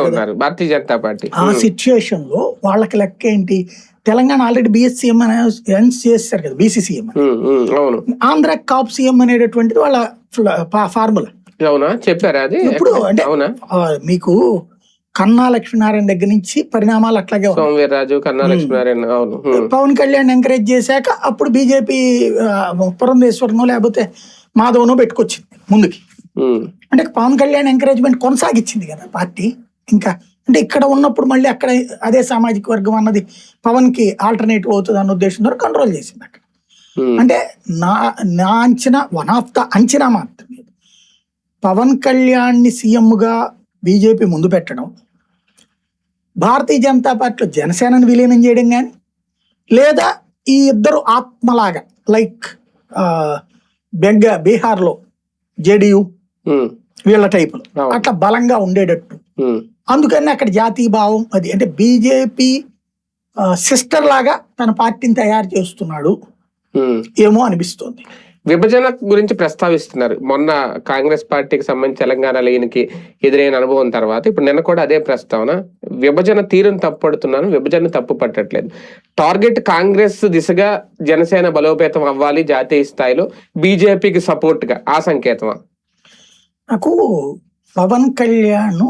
ఉన్నారు భారతీయ జనతా పార్టీ. ఆ సిచ్యుయేషన్ లో వాళ్ళకి లెక్క ఏంటి, తెలంగాణ ఆల్రెడీ బిఎస్సీఎం అనౌన్స్ చేశారు కదా, బీసీసీఎం ఆంధ్ర కాప్ సీఎం అనేటటువంటిది వాళ్ళ ఫార్ములా. అవునా, చెప్పారా అది? ఇప్పుడు అంటే మీకు కన్నా లక్ష్మీనారాయణ దగ్గర నుంచి పరిణామాలు అట్లాగే సోమవీర్రాజు, కన్నా లక్ష్మీనారాయణ. అవును, పవన్ కళ్యాణ్ ఎంకరేజ్ చేశాక అప్పుడు బీజేపీ పురంధేశ్వరనో లేకపోతే మాధవనో పెట్టుకొచ్చింది ముందుకి. అంటే పవన్ కళ్యాణ్ ఎంకరేజ్మెంట్ కొనసాగించింది కదా పార్టీ. ఇంకా అంటే ఇక్కడ ఉన్నప్పుడు మళ్ళీ అక్కడ అదే సామాజిక వర్గం అన్నది పవన్ కి ఆల్టర్నేటివ్ అవుతుంది అన్న ఉద్దేశంతో కంట్రోల్ చేసింది అక్కడ. అంటే నా అంచనా, వన్ ఆఫ్ ద అంచనా మాత్రమే, పవన్ కళ్యాణ్ ని సీఎం గా బీజేపీ ముందు పెట్టడం, భారతీయ జనతా పార్టీలో జనసేనను విలీనం చేయడం కానీ, లేదా ఈ ఇద్దరు ఆత్మలాగా లైక్ బీహార్లో జేడీయూ వీళ్ళ టైపులో అట్లా బలంగా ఉండేటట్టు. అందుకని అక్కడ జాతీయ భావం అది, అంటే బీజేపీ సిస్టర్ లాగా తన పార్టీని తయారు చేస్తున్నాడు ఏమో అనిపిస్తోంది. విభజన గురించి ప్రస్తావిస్తున్నారు. మొన్న కాంగ్రెస్ పార్టీకి సంబంధించి తెలంగాణలో ఈయనకి ఎదురైన అనుభవం తర్వాత ఇప్పుడు నిన్న కూడా అదే ప్రస్తావన. విభజన తీరును తప్పుపడుతున్నాను, విభజన తప్పు పట్టట్లేదు. టార్గెట్ కాంగ్రెస్ దిశగా జనసేన బలోపేతం అవ్వాలి జాతీయ స్థాయిలో, బీజేపీకి సపోర్ట్ గా, ఆ సంకేతమా? నాకు పవన్ కళ్యాణ్